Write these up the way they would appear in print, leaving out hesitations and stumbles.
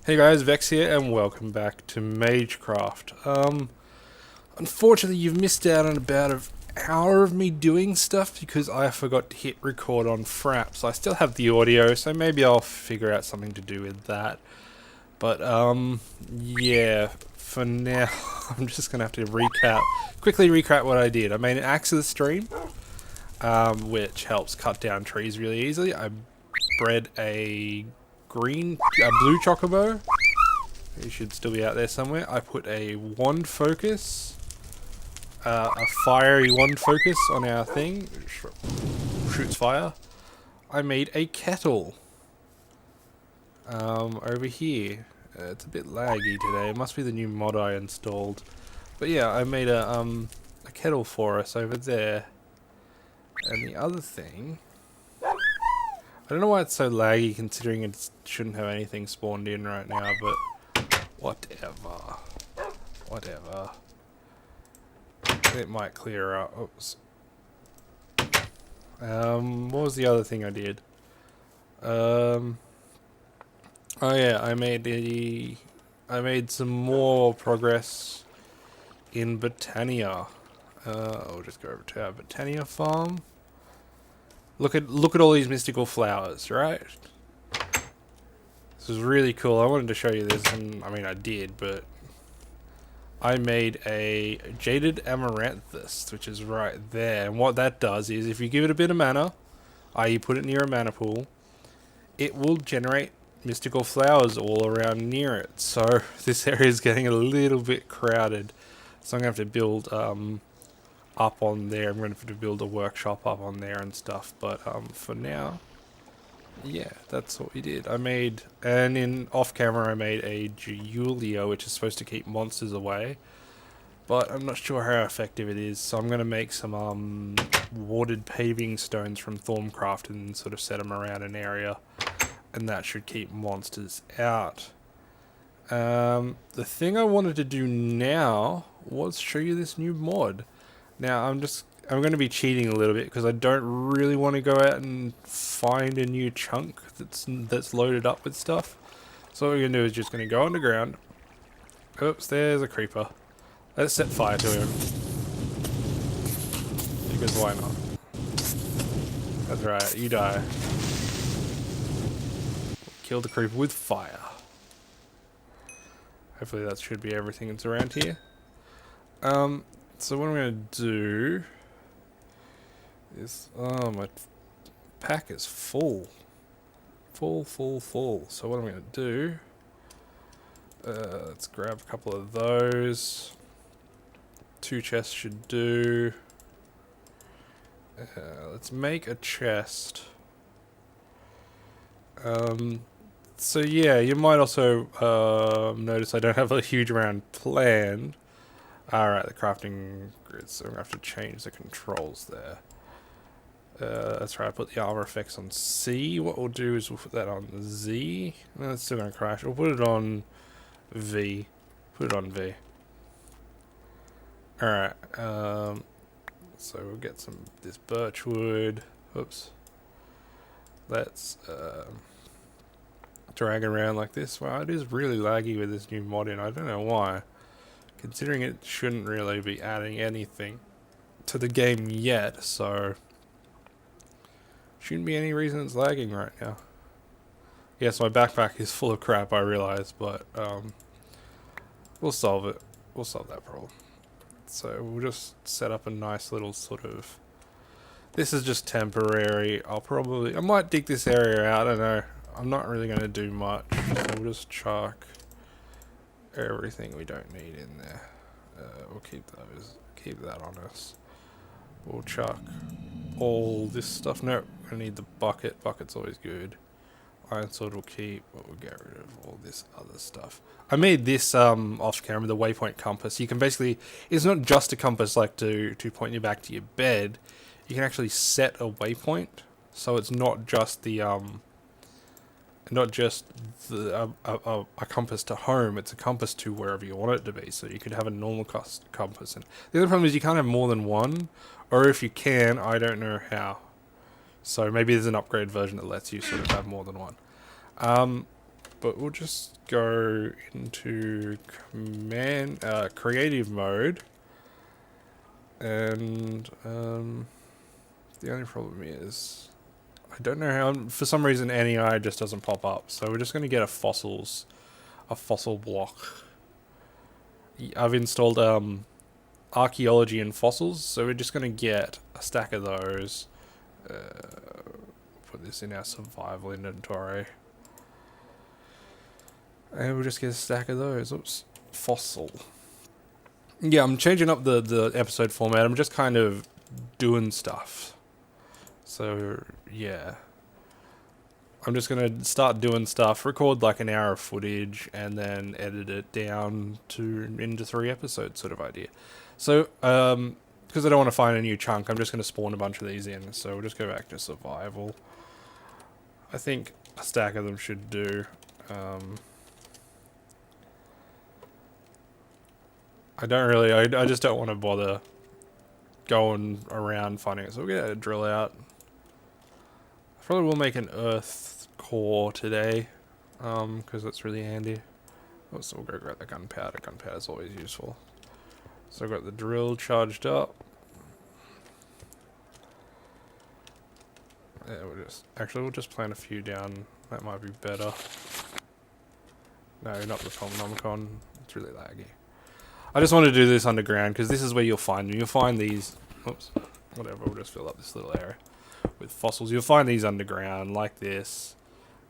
Hey guys, Vex here, and welcome back to Magecraft. Unfortunately, you've missed out on about an hour of me doing stuff because I forgot to hit record on Fraps. I still have the audio, so maybe I'll figure out something to do with that. But, yeah, for now, I'm just gonna have to quickly recap what I did. I made an axe of the stream, which helps cut down trees really easily. I bred a blue chocobo. It should still be out there somewhere. I put a wand focus, a fiery wand focus on our thing, which shoots fire. I made a kettle over here. It's a bit laggy today. It must be the new mod I installed. But yeah, I made a kettle for us over there. And the other thing, I don't know why it's so laggy considering it shouldn't have anything spawned in right now, but whatever. Whatever. It might clear up. Oops. What was the other thing I did? Oh yeah, I made some more progress in Botania. I'll just go over to our Botania farm. Look at all these mystical flowers, right? This is really cool. I wanted to show you this, and I mean I did, but I made a jaded amaranthus, which is right there. And what that does is, if you give it a bit of mana, i.e. put it near a mana pool, it will generate mystical flowers all around near it. So this area is getting a little bit crowded. So I'm going to have to build up on there. I'm going to have to build a workshop up on there and stuff. But for now, yeah, that's what we did. And in off camera I made a Julia, which is supposed to keep monsters away. But I'm not sure how effective it is, so I'm going to make some watered paving stones from Thorncraft and sort of set them around an area. And that should keep monsters out. The thing I wanted to do now was show you this new mod. Now I'm going to be cheating a little bit because I don't really want to go out and find a new chunk that's loaded up with stuff. So what we're going to do is just going to go underground. Oops, there's a creeper. Let's set fire to him. Because why not? That's right, you die. Kill the creeper with fire. Hopefully that should be everything that's around here. So what I'm going to do is, oh, my pack is full. Full. So what I'm going to do, let's grab a couple of those. 2 chests should do. Let's make a chest. So yeah, you might also notice I don't have a huge amount planned. Alright, the crafting grid, so I'm going to have to change the controls there. That's right, I put the armor effects on C. What we'll do is we'll put that on Z. No, it's still going to crash. We'll put it on V. Put it on V. Alright, so we'll get this birch wood. Oops. Let's drag around like this. Wow, it is really laggy with this new mod in. I don't know why. Considering it shouldn't really be adding anything to the game yet, so shouldn't be any reason it's lagging right now. Yes, my backpack is full of crap, I realize, but we'll solve it. We'll solve that problem. So we'll just set up a nice little sort of... This is just temporary. I might dig this area out. I don't know. I'm not really going to do much. So we'll just chuck everything we don't need in there. We'll keep that on us. We'll chuck all this stuff. No, I need the bucket. Bucket's always good. Iron sword will keep, but we'll get rid of all this other stuff. I made this off camera, the waypoint compass. You can basically, it's not just a compass like to point you back to your bed. You can actually set a waypoint, so it's not just the a compass to home. It's a compass to wherever you want it to be. So you could have a normal compass, and the other problem is you can't have more than one, or if you can, I don't know how. So maybe there's an upgrade version that lets you sort of have more than one. but we'll just go into creative mode, and the only problem is I don't know how, for some reason NEI just doesn't pop up, so we're just going to get a fossil block. I've installed archaeology and fossils, so we're just going to get a stack of those. Put this in our survival inventory. And we'll just get a stack of those. Oops. Fossil. Yeah, I'm changing up the episode format. I'm just kind of doing stuff. So, yeah. I'm just going to start doing stuff, record like an hour of footage, and then edit it down into 3 episodes sort of idea. So, because I don't want to find a new chunk, I'm just going to spawn a bunch of these in. So we'll just go back to survival. I think a stack of them should do. I just don't want to bother going around finding it. So we'll get a drill out. I probably will make an earth core today, because that's really handy. So we'll go grab the gunpowder. Gunpowder is always useful. So I've got the drill charged up. Yeah, we'll just plant a few down. That might be better. No, not the Nomicon. It's really laggy. I just want to do this underground because this is where you'll find them. You'll find these. Oops. Whatever. We'll just fill up this little area with fossils. You'll find these underground like this,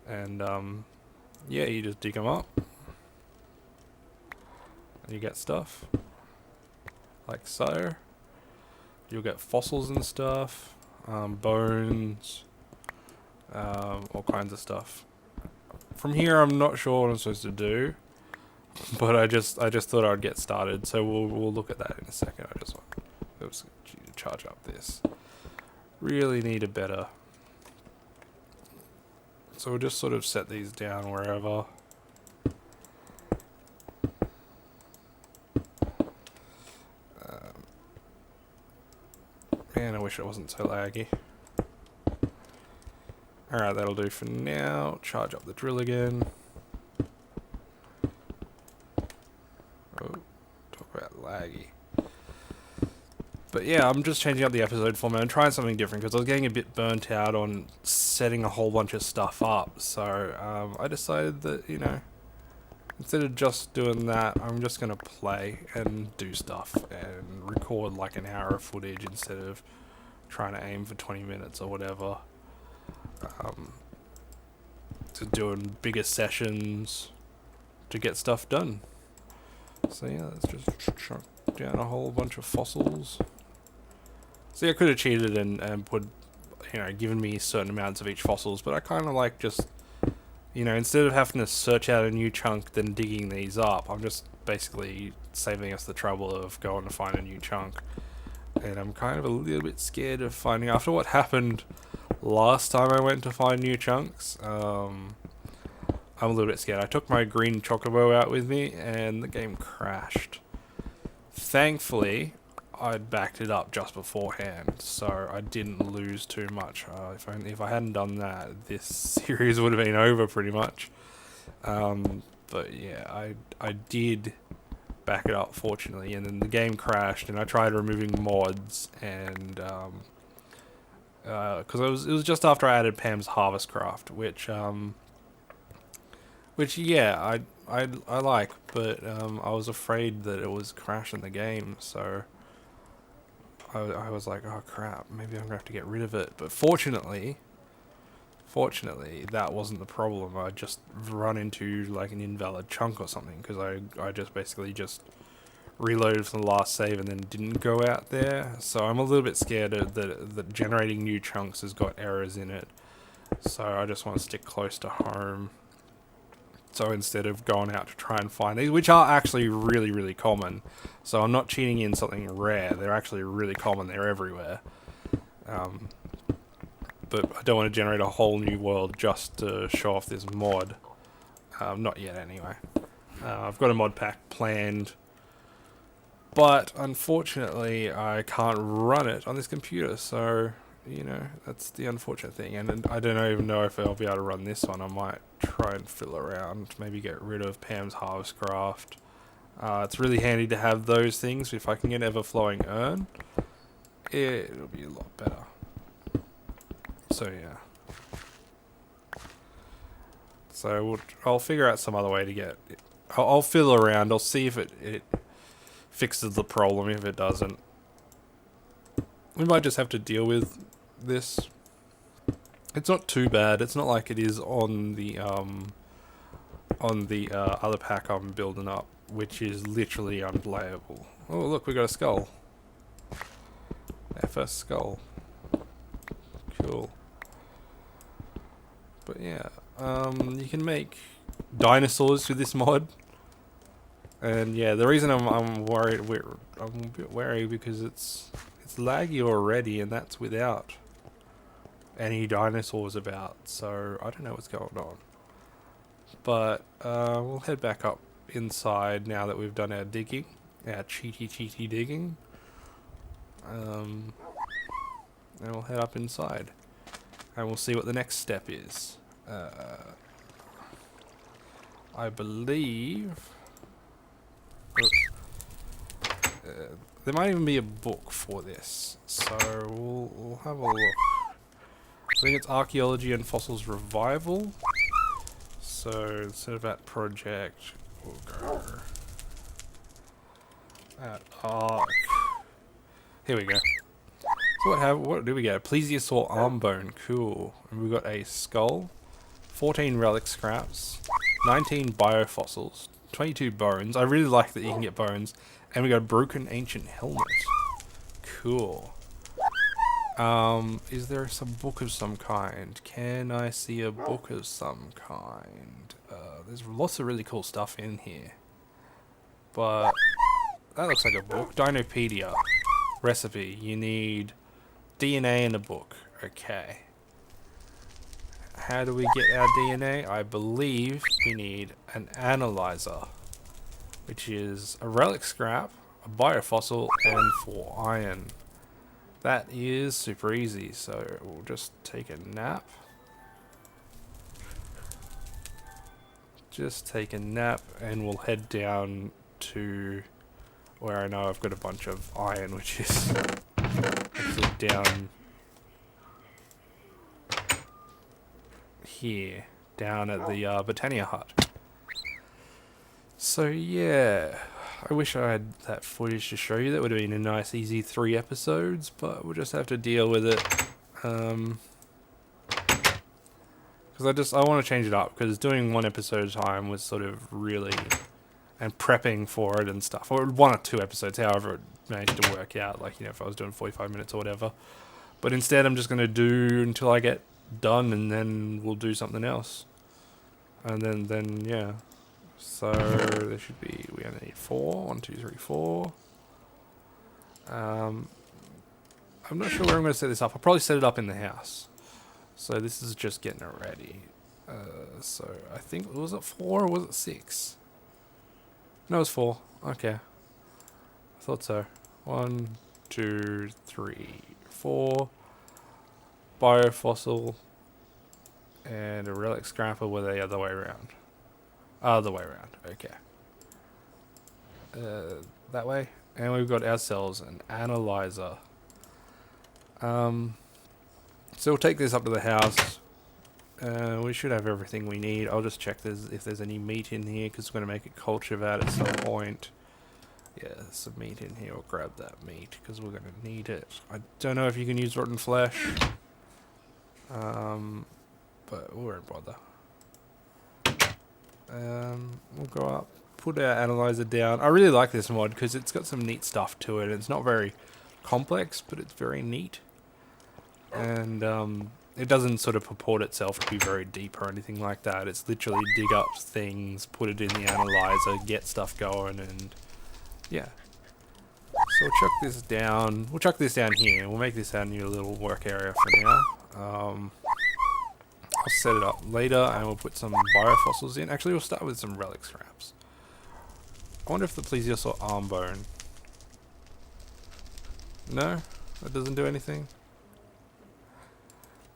and yeah, you just dig them up, and you get stuff like so. You'll get fossils and stuff, bones, all kinds of stuff. From here, I'm not sure what I'm supposed to do, but I just thought I'd get started. So we'll look at that in a second. I just want to charge up this. Really need a better. So we'll just sort of set these down wherever. Man, I wish it wasn't so laggy. Alright, that'll do for now. Charge up the drill again. Oh, talk about laggy. But yeah, I'm just changing up the episode format and trying something different because I was getting a bit burnt out on setting a whole bunch of stuff up. So I decided that, you know, instead of just doing that, I'm just going to play and do stuff and record like an hour of footage instead of trying to aim for 20 minutes or whatever. To doing bigger sessions to get stuff done. So yeah, let's just chunk down a whole bunch of fossils. See, I could have cheated and put, you know, given me certain amounts of each fossils, but I kind of like just, you know, instead of having to search out a new chunk then digging these up, I'm just basically saving us the trouble of going to find a new chunk. And I'm kind of a little bit scared of finding, after what happened last time I went to find new chunks, I'm a little bit scared. I took my green chocobo out with me and the game crashed. Thankfully, I'd backed it up just beforehand, so I didn't lose too much. If I hadn't done that, this series would have been over pretty much. But yeah, I did back it up, fortunately, and then the game crashed, and I tried removing mods, and because it was just after I added Pam's Harvestcraft, which yeah, I like, but I was afraid that it was crashing the game, so I was like, oh crap, maybe I'm gonna have to get rid of it. But fortunately, that wasn't the problem. I just run into like an invalid chunk or something because I just basically just reloaded from the last save and then didn't go out there. So I'm a little bit scared that generating new chunks has got errors in it. So I just want to stick close to home. So instead of going out to try and find these, which are actually really, really common. So I'm not cheating in something rare. They're actually really common. They're everywhere. But I don't want to generate a whole new world just to show off this mod. Not yet, anyway. I've got a mod pack planned. But unfortunately, I can't run it on this computer. So you know, that's the unfortunate thing. And I don't even know if I'll be able to run this one. I might try and fiddle around, maybe get rid of Pam's Harvestcraft. It's really handy to have those things. If I can get Everflowing Urn, it'll be a lot better. So yeah. So I'll figure out some other way to get it. I'll fiddle around. I'll see if it fixes the problem. If it doesn't, we might just have to deal with this. It's not too bad. It's not like it is on the other pack I'm building up, which is literally unplayable. Oh look, we got a skull. Our first skull. Cool. But yeah, you can make dinosaurs with this mod. And yeah, the reason I'm worried, I'm a bit wary because it's laggy already, and that's without any dinosaurs about. So I don't know what's going on. But we'll head back up inside now that we've done our digging, our cheaty digging. And we'll head up inside, and we'll see what the next step is. I believe. There might even be a book for this, so we'll have a look. I think it's Archaeology and Fossils Revival. So instead of that project, we'll go at Arc. Here we go. So what do we get? Plesiosaur arm bone, cool. And we've got a skull, 14 relic scraps, 19 biofossils, 22 bones. I really like that you can get bones. And we got a broken ancient helmet. Cool. Is there some book of some kind? Can I see a book of some kind? There's lots of really cool stuff in here. But that looks like a book. Dinopedia. Recipe. You need DNA in a book. Okay. How do we get our DNA? I believe we need an analyzer, which is a relic scrap, a biofossil, and 4 iron. That is super easy, so we'll just take a nap. Just take a nap, and we'll head down to where I know I've got a bunch of iron, which is actually down here, down at the Botania hut. So yeah, I wish I had that footage to show you. That would have been a nice easy 3 episodes, but we'll just have to deal with it. Because I want to change it up, because doing 1 episode at a time was sort of really, and prepping for it and stuff, or 1 or 2 episodes, however it managed to work out, like, you know, if I was doing 45 minutes or whatever. But instead I'm just going to do until I get done, and then we'll do something else. And then yeah. So there should be, we only need 4. 1, 2, 3, 4. I'm not sure where I'm going to set this up. I'll probably set it up in the house. So this is just getting it ready. So I think, was it 4 or was it 6? No, it was 4. Okay. I thought so. 1, 2, 3, 4. Biofossil. And a relic scrapper with the other way around. Other way around, okay. That way. And we've got ourselves an analyzer. So we'll take this up to the house. We should have everything we need. I'll just check if there's any meat in here, because we're going to make a culture vat at some point. Yeah, there's some meat in here. We'll grab that meat, because we're going to need it. I don't know if you can use rotten flesh. But we won't bother. We'll go up, put our analyzer down. I really like this mod because it's got some neat stuff to it. It's not very complex, but it's very neat. And it doesn't sort of purport itself to be very deep or anything like that. It's literally dig up things, put it in the analyzer, get stuff going, and yeah. So we'll chuck this down. We'll chuck this down here. We'll make this our new little work area for now. I'll set it up later, and we'll put some biofossils in. Actually, we'll start with some relic scraps. I wonder if the plesiosaur arm bone. No? That doesn't do anything?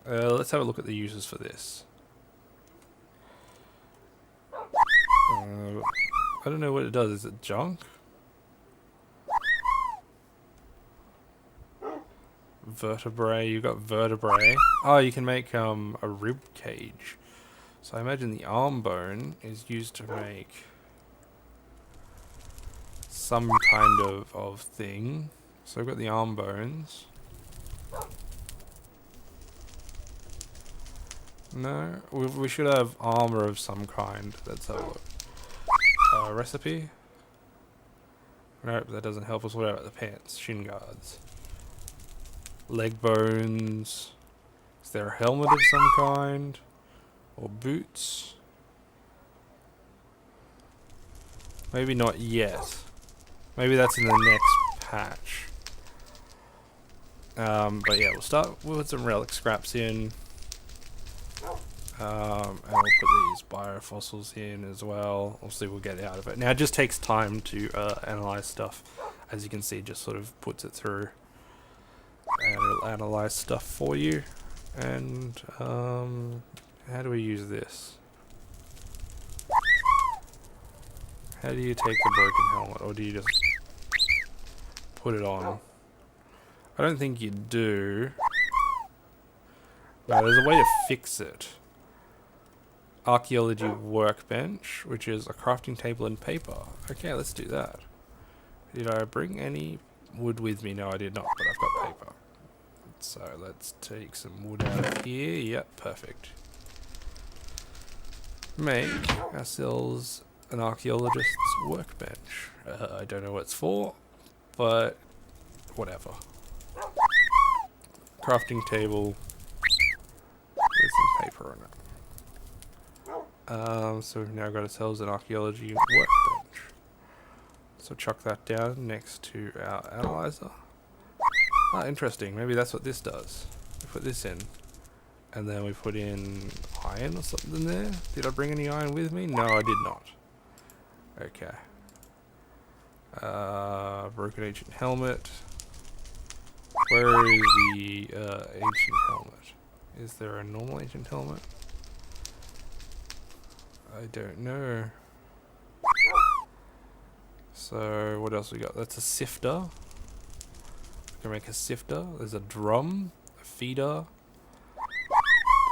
Let's have a look at the uses for this. I don't know what it does. Is it junk? Vertebrae. You got vertebrae. Oh, you can make a rib cage. So I imagine the arm bone is used to make some kind of thing. So I've got the arm bones. No, we should have armor of some kind. Let's have a look. Recipe. Nope, that doesn't help us. What about the pants? Shin guards. Leg bones. Is there a helmet of some kind? Or boots? Maybe not yet. Maybe that's in the next patch. But yeah, we'll start with some relic scraps in. And we'll put these biofossils in as well. We'll see what we'll get out of it. Now it just takes time to analyze stuff. As you can see, it just sort of puts it through. And it'll analyze stuff for you. And how do we use this? How do you take a broken helmet, or do you just put it on? I don't think you do. No, there's a way to fix it. Archaeology workbench, which is a crafting table and paper. Okay, let's do that. Did I bring any wood with me? No, I did not, but I've got paper. So let's take some wood out of here. Yep, perfect. Make ourselves an archaeologist's workbench. I don't know what it's for, but whatever. Crafting table with some paper on it. So we've now got ourselves an archaeology workbench. So chuck that down next to our analyzer. Ah, interesting. Maybe that's what this does. We put this in. And then we put in iron or something there. Did I bring any iron with me? No, I did not. Okay. Broken ancient helmet. Where is the ancient helmet? Is there a normal ancient helmet? I don't know. So what else we got? That's a sifter. We can make a sifter. There's a drum, a feeder,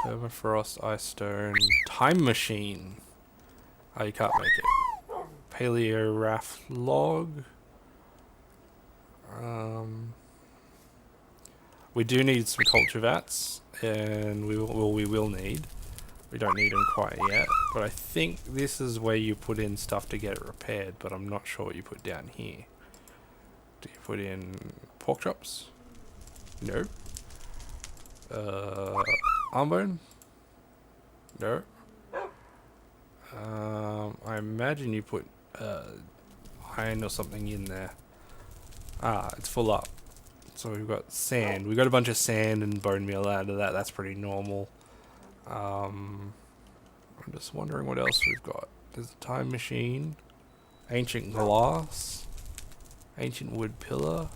permafrost, ice stone, time machine. Oh, you can't make it. Paleoraph log. We do need some culture vats, and we will need. We don't need them quite yet, but I think this is where you put in stuff to get it repaired, but I'm not sure what you put down here. Do you put in pork chops? No. Arm bone? No. I imagine you put iron or something in there. Ah, it's full up. So we've got sand. We got a bunch of sand and bone meal out of that. That's pretty normal. I'm just wondering what else we've got. There's a time machine, ancient glass, ancient wood pillar,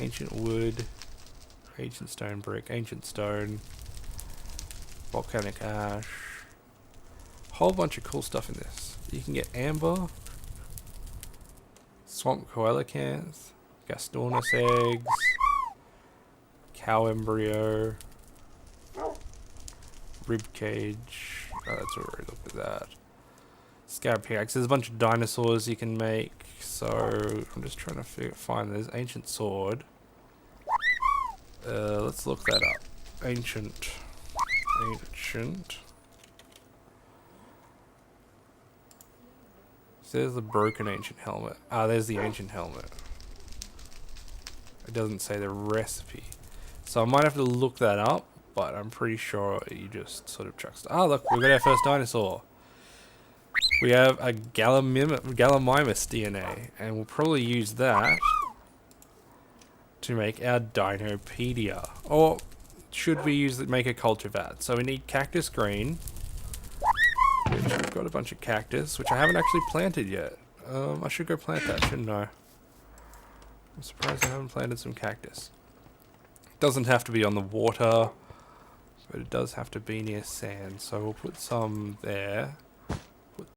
ancient wood, ancient stone brick, ancient stone, volcanic ash. Whole bunch of cool stuff in this. You can get amber, swamp coelacanth, gastornis eggs, cow embryo, rib cage. Oh, that's already looked at that. Scarab pickaxe. There's a bunch of dinosaurs you can make. So I'm just trying to find this ancient sword. Let's look that up. Ancient. So there's the broken ancient helmet. Ah, there's the ancient helmet. It doesn't say the recipe. So I might have to look that up, but I'm pretty sure you just sort of chuck stuff. Ah, look, we got our first dinosaur. We have a Gallimimus DNA, and we'll probably use that to make our Dinopedia. Or should we use it, make a culture vat? So we need cactus green, which I've got a bunch of cactus, which I haven't actually planted yet. I should go plant that, shouldn't I? I'm surprised I haven't planted some cactus. Doesn't have to be on the water, but it does have to be near sand. So we'll put some there.